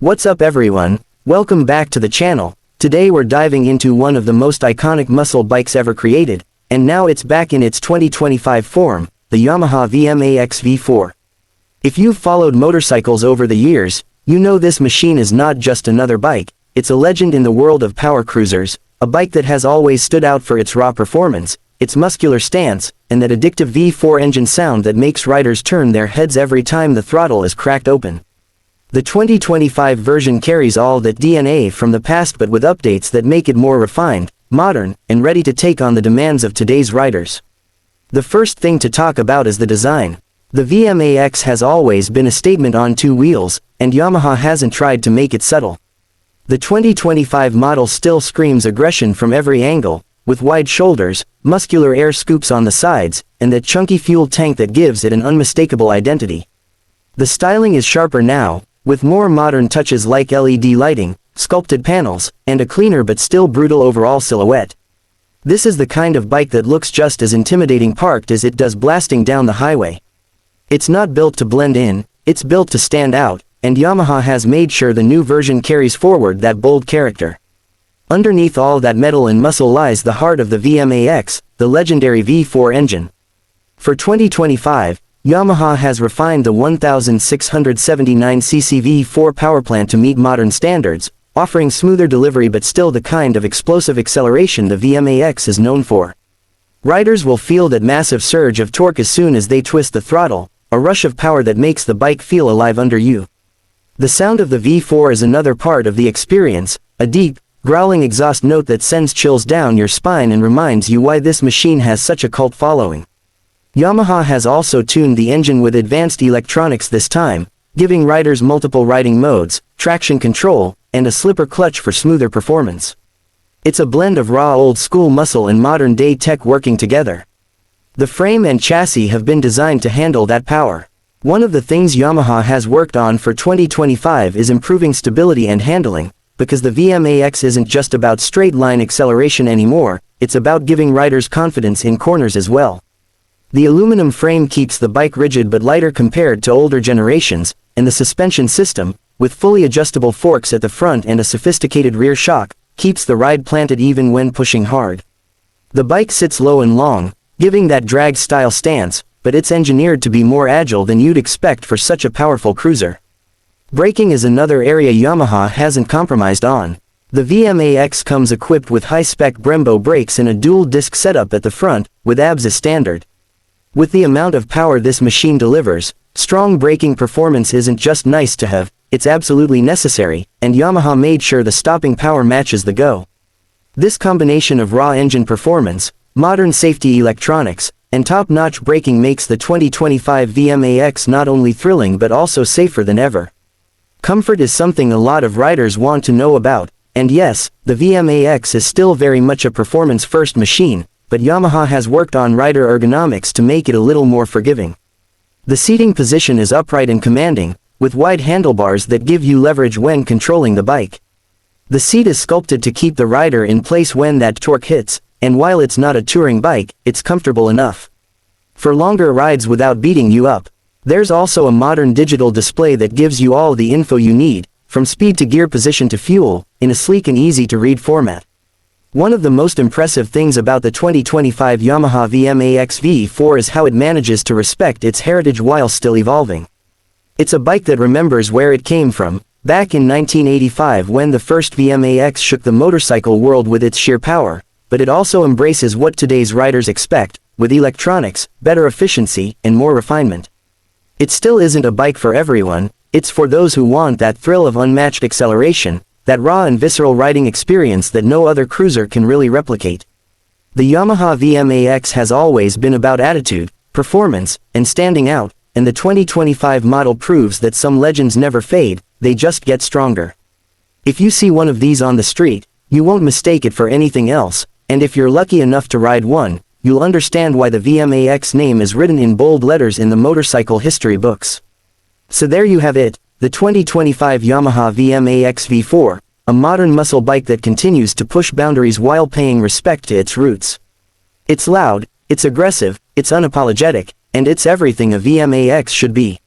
What's up everyone, welcome back to the channel. Today we're diving into one of the most iconic muscle bikes ever created, and now it's back in its 2025 form, the Yamaha VMAX V4. If you've followed motorcycles over the years, you know this machine is not just another bike, it's a legend in the world of power cruisers, a bike that has always stood out for its raw performance, its muscular stance, and that addictive V4 engine sound that makes riders turn their heads every time the throttle is cracked open. The 2025 version carries all that DNA from the past but with updates that make it more refined, modern, and ready to take on the demands of today's riders. The first thing to talk about is the design. The VMAX has always been a statement on two wheels, and Yamaha hasn't tried to make it subtle. The 2025 model still screams aggression from every angle, with wide shoulders, muscular air scoops on the sides, and that chunky fuel tank that gives it an unmistakable identity. The styling is sharper now, with more modern touches like LED lighting, sculpted panels, and a cleaner but still brutal overall silhouette. This is the kind of bike that looks just as intimidating parked as it does blasting down the highway. It's not built to blend in, it's built to stand out, and Yamaha has made sure the new version carries forward that bold character. Underneath all that metal and muscle lies the heart of the VMAX, the legendary V4 engine. For 2025, Yamaha has refined the 1679cc V4 powerplant to meet modern standards, offering smoother delivery but still the kind of explosive acceleration the VMAX is known for. Riders will feel that massive surge of torque as soon as they twist the throttle, a rush of power that makes the bike feel alive under you. The sound of the V4 is another part of the experience, a deep, growling exhaust note that sends chills down your spine and reminds you why this machine has such a cult following. Yamaha has also tuned the engine with advanced electronics this time, giving riders multiple riding modes, traction control, and a slipper clutch for smoother performance. It's a blend of raw old-school muscle and modern-day tech working together. The frame and chassis have been designed to handle that power. One of the things Yamaha has worked on for 2025 is improving stability and handling, because the VMAX isn't just about straight-line acceleration anymore, it's about giving riders confidence in corners as well. The aluminum frame keeps the bike rigid but lighter compared to older generations, and the suspension system, with fully adjustable forks at the front and a sophisticated rear shock, keeps the ride planted even when pushing hard. The bike sits low and long, giving that drag-style stance, but it's engineered to be more agile than you'd expect for such a powerful cruiser. Braking is another area Yamaha hasn't compromised on. The VMAX comes equipped with high-spec Brembo brakes in a dual-disc setup at the front, with ABS as standard. With the amount of power this machine delivers, strong braking performance isn't just nice to have, it's absolutely necessary, and Yamaha made sure the stopping power matches the go. This combination of raw engine performance, modern safety electronics, and top-notch braking makes the 2025 VMAX not only thrilling but also safer than ever. Comfort is something a lot of riders want to know about, and yes, the VMAX is still very much a performance-first machine, but Yamaha has worked on rider ergonomics to make it a little more forgiving. The seating position is upright and commanding, with wide handlebars that give you leverage when controlling the bike. The seat is sculpted to keep the rider in place when that torque hits, and while it's not a touring bike, it's comfortable enough for longer rides without beating you up. There's also a modern digital display that gives you all the info you need, from speed to gear position to fuel, in a sleek and easy-to-read format. One of the most impressive things about the 2025 Yamaha VMAX V4 is how it manages to respect its heritage while still evolving. It's a bike that remembers where it came from, back in 1985 when the first VMAX shook the motorcycle world with its sheer power, but it also embraces what today's riders expect, with electronics, better efficiency, and more refinement. It still isn't a bike for everyone, it's for those who want that thrill of unmatched acceleration, that raw and visceral riding experience that no other cruiser can really replicate. The Yamaha VMAX has always been about attitude, performance, and standing out, and the 2025 model proves that some legends never fade, they just get stronger. If you see one of these on the street, you won't mistake it for anything else, and if you're lucky enough to ride one, you'll understand why the VMAX name is written in bold letters in the motorcycle history books. So there you have it, the 2025 Yamaha VMAX V4, a modern muscle bike that continues to push boundaries while paying respect to its roots. It's loud, it's aggressive, it's unapologetic, and it's everything a VMAX should be.